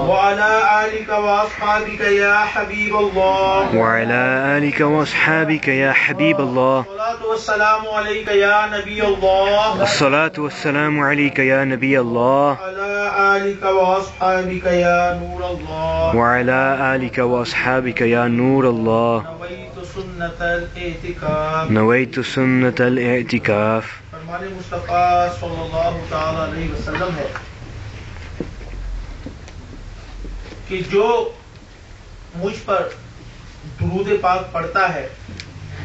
وعلى آلك وأصحابك يا حبيب الله وعلى آلك وأصحابك يا حبيب الله الصلاة والسلام عليك يا نبي الله الصلاة والسلام عليك يا نبي الله وعلى آلك وأصحابك يا نور الله وعلى آلك وأصحابك يا نور الله نويت سنة الاعتكاف نويت سنة الاعتكاف. فرمان مصطفیٰ صلی اللہ تعالی علیہ وسلم ہے کہ جو مجھ پر درود پاک پڑھتا ہے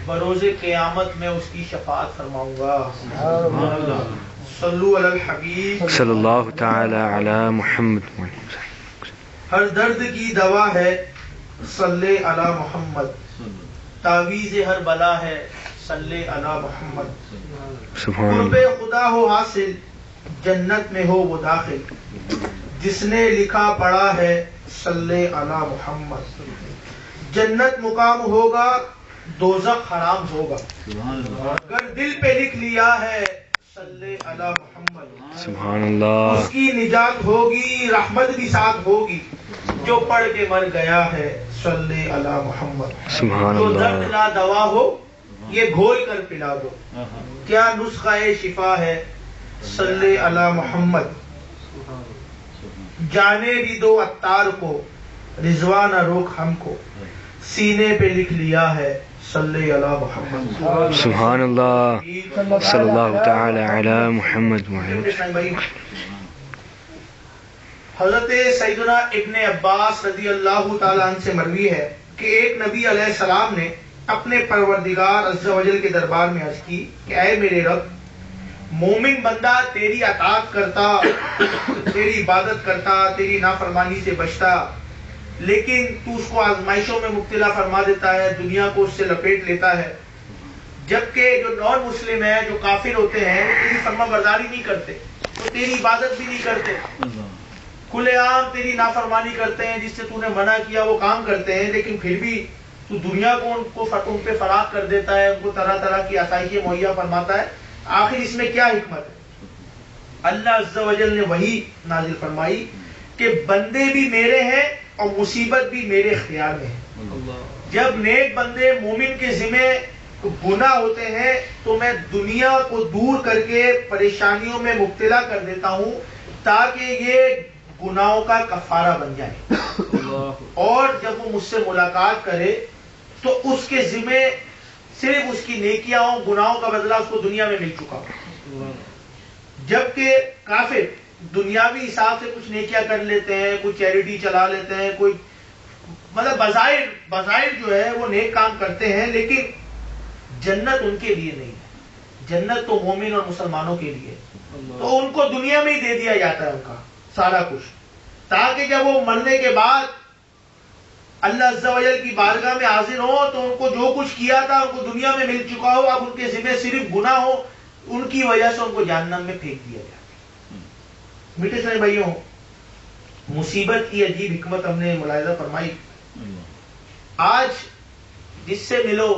بروز قیامت میں اس کی شفاعت فرماؤں گا. صلو علی الحبیب صلی اللہ تعالی علی محمد. ہر درد کی دوا ہے صلی علی محمد، تعویذ ہر بلا ہے صلی علی محمد. سبحان قرب اللہ. خدا ہو حاصل جنت میں ہو وہ داخل، جس نے لکھا پڑھا ہے صلی علی محمد. جنت مقام ہوگا دوزخ حرام ہوگا، اگر دل پہ لکھ لیا ہے صلی علی محمد. سبحان اللہ. اس کی نجات ہوگی رحمت بھی ساتھ ہوگی، جو پڑھ کے مر گیا ہے صلی علی محمد. سبحان جو درد اللہ. لا دوا ہو یہ گھول کر پلا دو، کیا نسخہ شفا ہے صلی علی محمد. جانے بھی دو عطار کو رضوان روک ہم کو، سینے پہ لکھ لیا ہے صلی علی محمد. سبحان اللہ. صلی اللہ تعالی علی محمد. حضرت سیدنا ابن عباس رضی اللہ تعالیٰ عنہ سے مروی ہے کہ ایک نبی علیہ السلام نے اپنے پروردگار عز و جل کے دربار میں عرض کی کہ اے میرے رب، مومن بندہ تیری اطاعت کرتا، تیری عبادت کرتا، تیری نافرمانی سے بچتا، لیکن تو اس کو آزمائشوں میں مبتلا فرما دیتا ہے، دنیا کو اس سے لپیٹ لیتا ہے. جبکہ جو نان مسلم ہیں، جو کافر ہوتے ہیں، وہ تیری فرما برداری نہیں کرتے، وہ تیری عبادت بھی نہیں کرتے، کھلے عام تیری نافرمانی کرتے ہیں، جس سے تو نے منع کیا وہ کام کرتے ہیں، لیکن پھر بھی تو دنیا کو ان پہ فراغ کر دیتا ہے، ان کو طرح طرح کی آسائشیں مہیا فرماتا ہے. آخر اس میں کیا حکمت ہے؟ اللہ عز و جل نے وہی نازل فرمائی کہ بندے بھی میرے ہیں اور مصیبت بھی میرے اختیار میں ہے. جب نیک بندے مومن کے ذمہ گناہ ہوتے ہیں تو میں دنیا کو دور کر کے پریشانیوں میں مبتلا کر دیتا ہوں تاکہ یہ گناہوں کا کفارہ بن جائے، اور جب وہ مجھ سے ملاقات کرے تو اس کے ذمہ صرف اس کی نیکیاں ہوں، گناہوں کا بدلہ اس کو دنیا میں مل چکا ہو. جبکہ کافر دنیاوی حساب سے کچھ نیکیاں کر لیتے ہیں، کوئی چیریٹی چلا لیتے ہیں، کوئی مطلب بظاہر جو ہے وہ نیک کام کرتے ہیں، لیکن جنت ان کے لیے نہیں ہے. جنت تو مومن اور مسلمانوں کے لیے، تو ان کو دنیا میں ہی دے دیا جاتا ہے ان کا سارا کچھ، تاکہ جب وہ مرنے کے بعد اللہ عز و جل کی بارگاہ میں حاضر ہو تو ان کو جو کچھ کیا تھا ان کو دنیا میں مل چکا ہو، اب ان کے ذمہ صرف گناہ ہو، ان کی وجہ سے ان کو جہنم میں پھینک دیا جائے. میٹھے سارے بھائیوں، مصیبت کی عجیب حکمت ہم نے ملاحظہ فرمائی. آج جس سے ملو،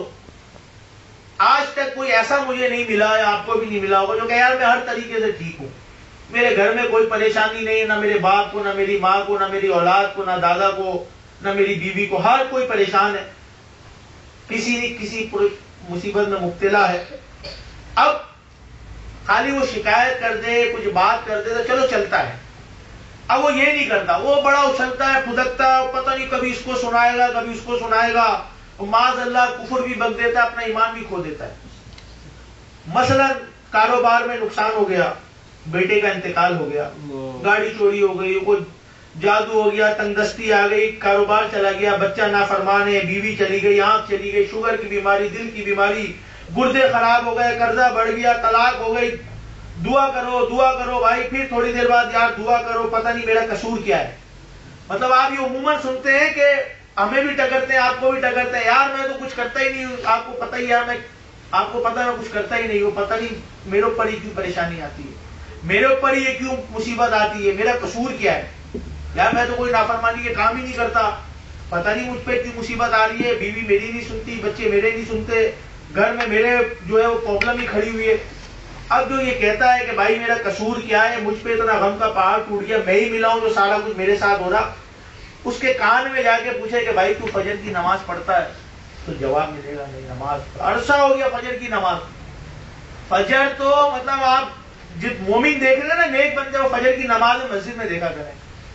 آج تک کوئی ایسا مجھے نہیں ملا ہے، آپ کو بھی نہیں ملا ہوگا، جو کہ یار میں ہر طریقے سے ٹھیک ہوں، میرے گھر میں کوئی پریشانی نہیں، نہ میرے باپ کو، نہ میری ماں کو، نہ میری اولاد کو، نہ دادا کو، نہ میری بیوی کو، ہر کوئی پریشان ہے، کسی نہ کسی مصیبت میں مبتلا ہے. اب خالی وہ شکایت کر دے، کچھ بات کر دے تو چلو چلتا ہے. اب وہ یہ نہیں کرتا، وہ بڑا اچھلتا ہے، پھدکتا ہے، پتہ نہیں کبھی اس کو سنائے گا، کبھی اس کو سنائے گا، معاذ اللہ کفر بھی بک دیتا ہے، اپنا ایمان بھی کھو دیتا ہے. مثلا کاروبار میں نقصان ہو گیا، بیٹے کا انتقال ہو گیا، گاڑی چوری ہو گئی، کوئی جادو ہو گیا، تنگدستی آ گئی، کاروبار چلا گیا، بچہ نافرمان ہے، بیوی چلی گئی، آنکھ چلی گئی، شوگر کی بیماری، دل کی بیماری، گردے خراب ہو گئے، قرضہ بڑھ گیا، طلاق ہو گئی. دعا کرو بھائی، پھر تھوڑی دیر بعد یار دعا کرو، پتہ نہیں میرا قصور کیا ہے. مطلب آپ یہ عموماً سنتے ہیں کہ ہمیں بھی ٹکرتے ہیں، آپ کو بھی ٹکرتے ہیں، یار میں تو کچھ کرتا ہی نہیں ہوں، آپ کو پتہ ہی ہے، آپ کو پتہ میں کچھ کرتا ہی نہیں ہوں، پتہ نہیں میرے اوپر ہی کیوں پریشانی آتی ہے، میرے اوپر ہی یہ کیوں مصیبت آتی ہے، میرا قصور کیا ہے، یار میں تو کوئی نافرمانی کے کام ہی نہیں کرتا، پتہ نہیں مجھ پہ کیوں مصیبت آ رہی ہے، بیوی میری نہیں سنتی، بچے میرے نہیں سنتے، گھر میں میرے جو ہے وہ پرابلم ہی کھڑی ہوئی ہے. اب جو یہ کہتا ہے کہ بھائی میرا قصور کیا ہے, مجھ پہ اتنا غم کا پہاڑ ٹوٹ گیا, میں ہی ملا ہوں جو سارا کچھ میرے ساتھ ہو رہا, اس کے کان میں جا کے پوچھے کہ بھائی تو فجر کی نماز پڑھتا ہے, تو جواب ملے گا نہیں, نماز عرصہ ہو گیا فجر کی نماز. فجر تو مطلب آپ جب مومن دیکھ رہے ہیں نا, نیک بندے, وہ فجر کی نماز مسجد میں دیکھا کریں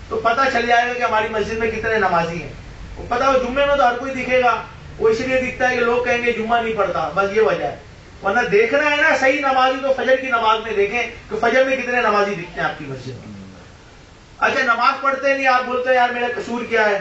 تو پتہ چل جائے گا کہ ہماری مسجد میں کتنے نمازی ہیں. وہ پتہ ہو جمعے میں تو ہر کوئی دکھے گا, وہ اس لیے دکھتا ہے کہ لوگ کہیں گے جمعہ نہیں پڑھتا, بس یہ وجہ ہے. ورنہ دیکھنا ہے نا صحیح نمازی تو فجر کی نماز میں دیکھیں کہ فجر میں کتنے نمازی دکھتے ہیں آپ کی مسجد میں. اچھا نماز پڑھتے نہیں, آپ بولتے ہیں یار میرا قصور کیا ہے,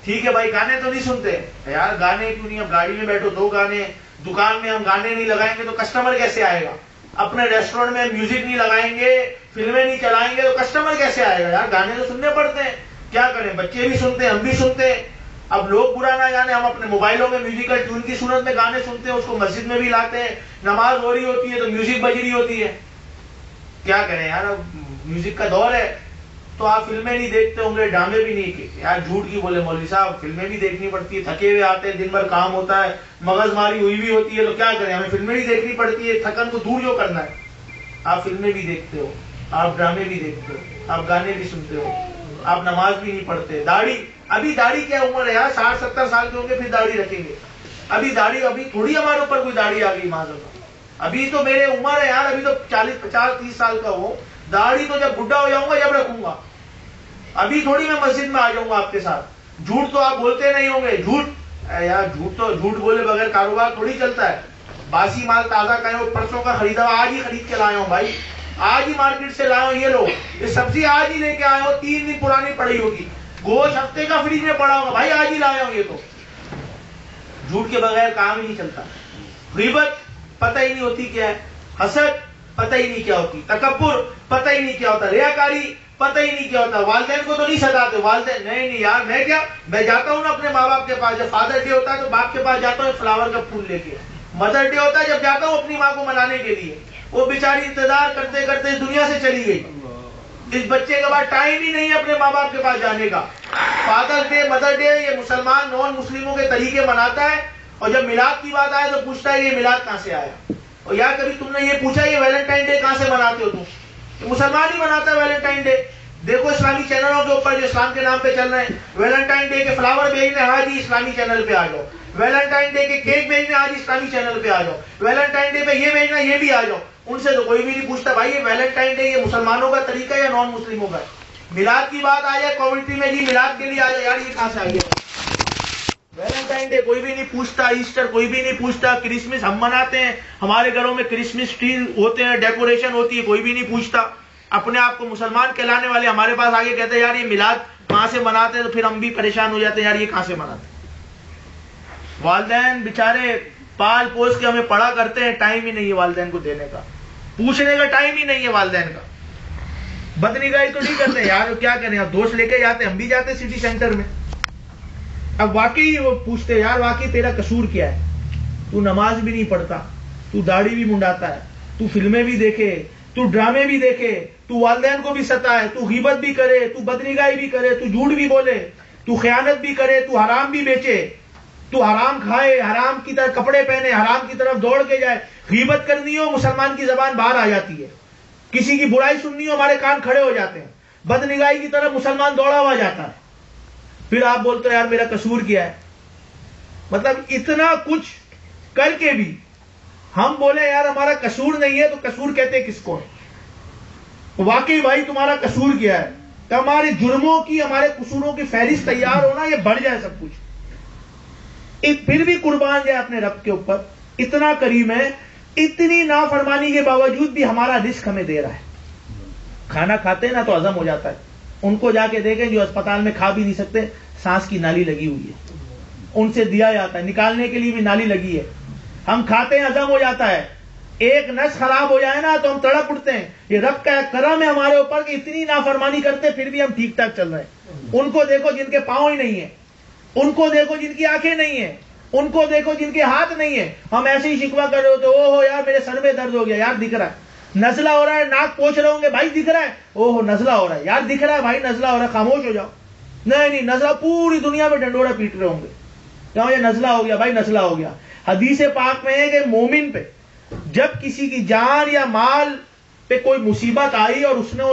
ٹھیک ہے بھائی گانے تو نہیں سنتے, یار گانے کیوں نہیں, اب گاڑی میں بیٹھو 2 گانے, دکان میں ہم گانے نہیں لگائیں گے تو کسٹمر کیسے آئے گا, اپنے ریسٹورینٹ میں میوزک نہیں لگائیں گے, فلمیں نہیں چلائیں گے تو کسٹمر کیسے آئے گا. یار گانے تو سننے پڑتے ہیں, کیا کریں, بچے بھی سنتے ہیں, ہم بھی سنتے ہیں. اب لوگ برا نہ جانے, ہم اپنے موبائلوں میں میوزیکل ٹیون کی صورت میں گانے سنتے ہیں, اس کو مسجد میں بھی لاتے ہیں, نماز ہو رہی ہوتی ہے تو میوزک بج رہی ہوتی ہے. کیا کریں یار, اب میوزک کا دور ہے. تو آپ فلمیں نہیں دیکھتے ہوں گے, ڈرامے بھی نہیں کہ یار جھوٹ کی بولے مولوی صاحب, فلمیں بھی دیکھنی پڑتی ہے, تھکے ہوئے آتے ہیں, دن بھر کام ہوتا ہے, مغز ماری ہوئی بھی ہوتی ہے, تو کیا کریں, ہمیں فلمیں بھی دیکھنی پڑتی ہے, تھکن کو دور جو کرنا ہے. آپ فلمیں بھی دیکھتے ہو, آپ ڈرامے بھی دیکھتے ہو, آپ گانے بھی سنتے ہو, آپ نماز بھی نہیں پڑھتے. داڑھی, ابھی داڑھی کیا عمر ہے یار, 60-70 سال کے ہوں گے پھر داڑھی رکھیں گے. ابھی داڑھی, ابھی تھوڑی ہمارے اوپر کوئی داڑھی آ گئی معذرت, ابھی تو میرے عمر ہے یار, ابھی تو 40-50-30 سال کا ہو. داڑھی تو جب بڈھا ہو جاؤں گا جب رکھوں گا, ابھی تھوڑی میں مسجد میں آ جاؤں گا آپ کے ساتھ. جھوٹ تو آپ بولتے نہیں ہوں گے, جھوٹ یار, جھوٹ تو جھوٹ بولے بغیر کاروبار تھوڑی چلتا ہے. باسی مال تازہ کہیں, پرسوں کا خریدا ہوا آج ہی خرید کے لایا ہوں بھائی, آج ہی مارکیٹ سے لایا ہوں. یہ لو, یہ سبزی آج ہی لے کے آیا ہوں, 3 دن پرانی پڑی ہوگی. گوشت ہفتے کا فریج میں پڑا ہوگا بھائی, آج ہی لایا ہوں. یہ تو جھوٹ کے بغیر کام ہی نہیں چلتا. غیبت پتہ ہی نہیں ہوتی کیا ہے, حسد پتہ ہی نہیں کیا ہوتی, تکبر پتہ ہی نہیں کیا ہوتا, ریاکاری پتہ ہی نہیں کیا ہوتا. والدین کو تو نہیں ستاتے, والدین نہیں یار, میں کیا, میں جاتا ہوں نا اپنے ماں باپ کے پاس, جب فادر ڈے ہوتا ہے تو باپ کے پاس جاتا ہوں فلاور کا پھول لے کے. مدر ڈے ہوتا ہے جب جاتا ہوں اپنی ماں کو منانے کے لیے, وہ بیچاری انتظار کرتے کرتے اس دنیا سے چلی گئی. اس بچے کے بعد ٹائم ہی نہیں ہے اپنے ماں باپ کے پاس جانے کا. فادر ڈے, مدر ڈے, یہ مسلمان نان مسلموں کے طریقے مناتا ہے, اور جب میلاد کی بات آئے تو پوچھتا ہے یہ میلاد کہاں سے آیا. اور یا کبھی تم نے یہ پوچھا یہ ویلنٹائن ڈے کہاں سے مناتے ہو تم, مسلمان ہی مناتا ہے ویلنٹائن ڈے. دیکھو اسلامی چینلوں کے اوپر جو اسلام کے نام پہ چل رہے ہیں, ویلنٹائن ڈے کے فلاور بھیجنے, ہاں جی اسلامی چینل پہ آ جاؤ. ویلنٹائن ڈے کے کیک بھیجنے, آج اسلامی چینل پہ آ جاؤ. ویلنٹائن ڈے پہ یہ بھیجنا, یہ بھی آ جاؤ. ان سے تو کوئی بھی نہیں پوچھتا بھائی یہ ویلنٹائن ڈے یہ مسلمانوں کا طریقہ ہے یا نان مسلموں کا. میلاد کی بات آ جائے کمیونٹی میں, جی میلاد کے لیے آ جائے, یار یہ کہاں سے آ گیا. ویلنٹائن ڈے کوئی بھی نہیں پوچھتا, ایسٹر کوئی بھی نہیں پوچھتا, کرسمس ہم مناتے ہیں, ہمارے گھروں میں کرسمس ٹری ہوتے ہیں, ڈیکوریشن ہوتی ہے, کوئی بھی نہیں پوچھتا. اپنے آپ کو مسلمان کہلانے والے ہمارے پاس آگے کہتے ہیں یار یہ میلاد کہاں سے مناتے ہیں, تو پھر ہم بھی پریشان ہو جاتے ہیں یار یہ کہاں سے مناتے ہیں. والدین بیچارے پال پوس کے ہمیں پڑھا کرتے ہیں, ٹائم ہی نہیں ہے والدین کو دینے کا, پوچھنے کا ٹائم ہی نہیں ہے والدین کا. بدنگاہی تو نہیں کرتے یار, کیا کریں, اب دوست لے کے جاتے, ہم بھی جاتے سٹی سینٹر میں. اب واقعی وہ پوچھتے یار واقعی تیرا قصور کیا ہے, تو نماز بھی نہیں پڑھتا, تو داڑھی بھی منڈاتا ہے, تو فلمیں بھی دیکھے, تو ڈرامے بھی دیکھے, تو والدین کو بھی ستائے, تو غیبت بھی کرے, تو بدنگاہی بھی کرے, تو جھوٹ بھی بولے, تو خیانت بھی کرے, تو حرام بھی بیچے, تو حرام کھائے, حرام کی طرح کپڑے پہنے, حرام کی طرف دوڑ کے جائے. غیبت کرنی ہو مسلمان کی زبان باہر آ جاتی ہے, کسی کی برائی سننی ہو ہمارے کان کھڑے ہو جاتے ہیں, بدنگاہی کی طرف مسلمان دوڑا ہوا جاتا ہے. پھر آپ بولتے ہیں یار میرا قصور کیا ہے. مطلب اتنا کچھ کر کے بھی ہم بولے یار ہمارا قصور نہیں ہے, تو قصور کہتے کس کو ہے. واقعی بھائی تمہارا قصور کیا ہے, کہ ہمارے جرموں کی, ہمارے قصوروں کی فہرست تیار ہونا, یہ بڑھ جائے سب کچھ. پھر بھی قربان جائے اپنے رب کے اوپر, اتنا کریم ہے, اتنی نافرمانی کے باوجود بھی ہمارا رزق ہمیں دے رہا ہے. کھانا کھاتے ہیں نا تو ہضم ہو جاتا ہے, ان کو جا کے دیکھیں جو اسپتال میں کھا بھی نہیں سکتے, سانس کی نالی لگی ہوئی ہے, ان سے دیا جاتا ہے, نکالنے کے لیے بھی نالی لگی ہے. ہم کھاتے ہیں ہضم ہو جاتا ہے, ایک نس خراب ہو جائے نا تو ہم تڑپ اٹھتے ہیں. یہ رب کا کرم ہے ہمارے اوپر کہ اتنی نافرمانی کرتے پھر بھی ہم ٹھیک ٹھاک چل رہے ہیں. ان کو دیکھو جن کے پاؤں ہی نہیں ہیں, ان کو دیکھو جن کی آنکھیں نہیں ہیں, ان کو دیکھو جن کے ہاتھ نہیں ہیں. ہم ایسے ہی شکوہ کر رہے ہوتے, او ہو یار میرے سر میں درد ہو گیا, یار دکھ رہا ہے. نزلہ ہو رہا ہے, ناک پوچھ رہے ہوں گے, بھائی دکھ رہا ہے, او ہو نزلہ ہو رہا ہے, یار دکھ رہا ہے بھائی نزلہ ہو رہا ہے, خاموش ہو جاؤ. نہیں نزلہ پوری دنیا میں ڈنڈورا پیٹ رہے ہوں گے, کیا یہ نزلہ ہو گیا بھائی, نزلہ ہو گیا. حدیث پاک میں ہے کہ مومن پہ جب کسی کی جان یا مال پہ کوئی مصیبت آئی اور اس نے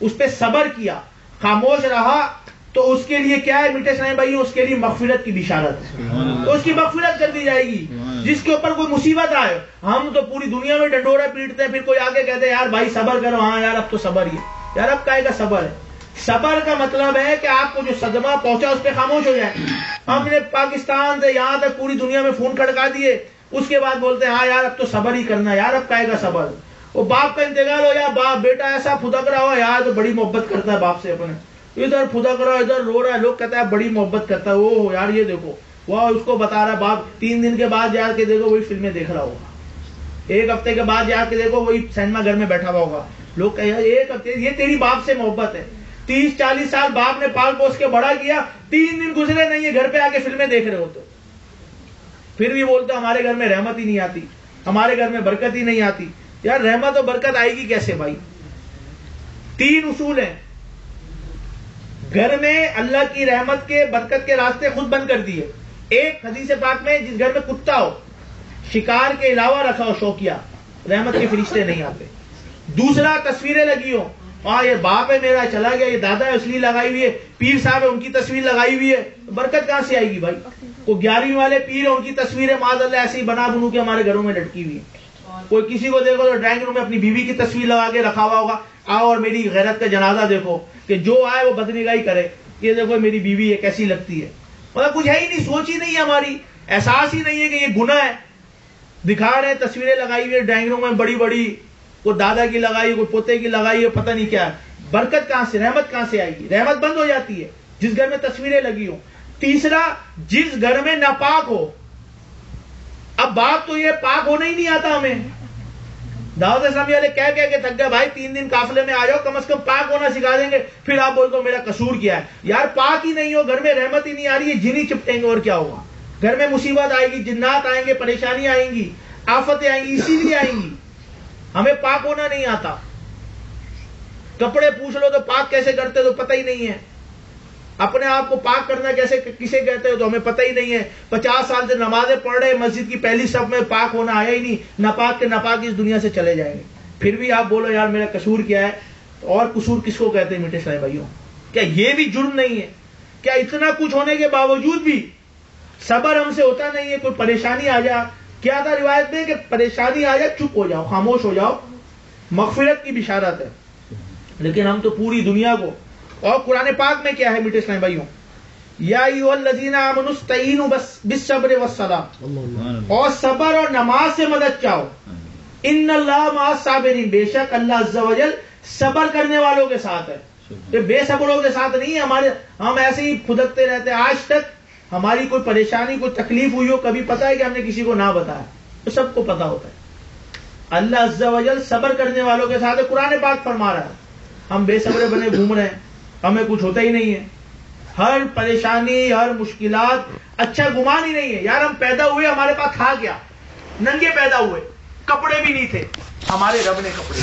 اس پہ صبر کیا، خاموش رہا، تو اس کے لیے کیا ہے میٹھے اسلامی بھائی؟ اس کے لیے مغفرت کی بشارت ہے، تو اس کی مغفرت کر دی جائے گی۔ جس کے اوپر کوئی مصیبت آئے، ہم تو پوری دنیا میں ڈنڈورا پیٹتے ہیں، پھر کوئی آگے کہتے ہیں یار بھائی صبر کرو، ہاں یار اب تو صبر ہی ہے، یار اب کہے گا صبر ہے؟ صبر کا مطلب ہے کہ آپ کو جو صدمہ پہنچا اس پہ خاموش ہو جائے۔ ہم نے پاکستان سے یہاں تک پوری دنیا میں فون کھڑکا دیے، اس کے بعد بولتے ہیں ہاں یار اب تو صبر ہی کرنا ہے، یار اب کہے گا صبر؟ وہ باپ کا انتقال ہو یا باپ بیٹا ایسا پھدک رہا ہو، یار تو بڑی محبت کرتا ہے باپ سے اپنے، ادھر پھدک رہا ادھر رو رہا ہے، لوگ کہتا ہے بڑی محبت کرتا ہے، وہ یار یہ دیکھو وہ اس کو بتا رہا باپ، 3 دن کے بعد جا کے دیکھو وہی فلمیں دیکھ رہا ہوگا، 1 ہفتے کے بعد جا کے دیکھو وہی سینما گھر میں بیٹھا ہوا ہوگا۔ لوگ کہ 1 ہفتے، یہ تیری باپ سے محبت ہے، 30-40 سال باپ نے پال پوس کے بڑا کیا، 3 دن گزرے نہیں ہے گھر پہ آ کے فلمیں دیکھ رہے ہو، تو پھر بھی بولتے ہمارے گھر میں رحمت ہی نہیں آتی، ہمارے گھر میں برکت ہی نہیں آتی۔ یار رحمت اور برکت آئے گی کیسے بھائی؟ 3 اصول ہیں گھر میں، اللہ کی رحمت کے برکت کے راستے خود بند کر دیے۔ ایک حدیث پاک میں، جس گھر میں کتا ہو، شکار کے علاوہ رکھا ہو شوقیہ، رحمت کے فرشتے نہیں آتے۔ دوسرا، تصویریں لگی ہو، ہاں یہ باپ ہے میرا چلا گیا، یہ دادا ہے اس لیے لگائی ہوئی ہے، پیر صاحب ہے ان کی تصویر لگائی ہوئی ہے، برکت کہاں سے آئے گی بھائی؟ کوئی 11ویں والے پیر ہیں ان کی تصویریں معاذ اللہ ایسے ہی بنا بنو کے ہمارے گھروں میں لٹکی ہوئی ہے۔ کوئی کسی کو دیکھو تو ڈرائنگ روم میں اپنی بیوی کی تصویر لگا کے رکھا ہوا ہوگا، آؤ اور میری غیرت کا جنازہ دیکھو، کہ جو آئے وہ بدنگاہی کرے، یہ دیکھو میری بیوی ہے کیسی لگتی ہے، مطلب کچھ ہے ہی نہیں، سوچ ہی نہیں ہے ہماری، احساس ہی نہیں ہے کہ یہ گناہ ہے۔ دکھا رہے ہیں تصویریں لگائی ہوئی ہے ڈرائنگ روم میں بڑی بڑی، کوئی دادا کی لگائی ہے، کوئی پوتے کی لگائی ہے، پتہ نہیں کیا ہے، برکت کہاں سے، رحمت کہاں سے آئے گی؟ رحمت بند ہو جاتی ہے جس گھر میں تصویریں لگی ہوں۔ تیسرا، جس گھر میں ناپاک ہو، اب بات تو یہ پاک ہونا ہی نہیں آتا ہمیں، دعوت اسلامی والے کہہ کے تھک گئے بھائی 3 دن قافلے میں آ جاؤ، کم از کم پاک ہونا سکھا دیں گے، پھر آپ بولتے ہو میرا قصور کیا ہے؟ یار پاک ہی نہیں ہو، گھر میں رحمت ہی نہیں آ رہی ہے، جن ہی چپٹیں گے اور کیا ہوگا؟ گھر میں مصیبت آئے گی، جنات آئیں گے، پریشانی آئیں گی، آفتیں آئیں گی، اسی لیے آئیں گی۔ ہمیں پاک ہونا نہیں آتا، کپڑے پوچھ لو تو پاک کیسے کرتے تو پتہ ہی نہیں ہے، اپنے آپ کو پاک کرنا کیسے کسے کہتے ہو تو ہمیں پتہ ہی نہیں ہے۔ 50 سال سے نمازیں پڑھ رہے، مسجد کی پہلی صف میں پاک ہونا آیا ہی نہیں، ناپاک کے ناپاک اس دنیا سے چلے جائیں گے، پھر بھی آپ بولو یار میرا قصور کیا ہے؟ اور قصور کس کو کہتے ہیں میٹھے اسلامی بھائیوں؟ کیا یہ بھی جرم نہیں ہے؟ کیا اتنا کچھ ہونے کے باوجود بھی صبر ہم سے ہوتا نہیں ہے؟ کوئی پریشانی آ جائے، کیا تھا روایت میں کہ پریشانی آ جائے چپ ہو جاؤ، خاموش ہو جاؤ، مغفرت کی بشارت ہے۔ لیکن ہم تو پوری دنیا کو، اور قرآن پاک میں کیا ہے میٹھے اسلامی بھائیوں؟ یا ایھا الذین آمنوا استعینوا بالصبر والصلاۃ، اور صبر اور نماز سے مدد چاہو، ان اللہ مع الصابرین، بے شک اللہ عز و جل صبر کرنے والوں کے ساتھ ہے، یہ بے صبروں کے ساتھ نہیں ہے۔ ہم ایسے ہی پھدکتے رہتے ہیں، آج تک ہماری کوئی پریشانی کوئی تکلیف ہوئی ہو کبھی پتہ ہے کہ ہم نے کسی کو نہ بتایا؟ تو سب کو پتا ہوتا ہے، اللہ عز و جل صبر کرنے والوں کے ساتھ ہے۔ قرآن پاک فرما رہا ہے، ہم بے صبر بنے گھوم رہے ہیں، ہمیں کچھ ہوتا ہی نہیں ہے، ہر پریشانی ہر مشکلات اچھا گمان ہی نہیں ہے۔ یار ہم پیدا ہوئے ہمارے پاس تھا کیا؟ ننگے پیدا ہوئے، کپڑے بھی نہیں تھے، ہمارے رب نے کپڑے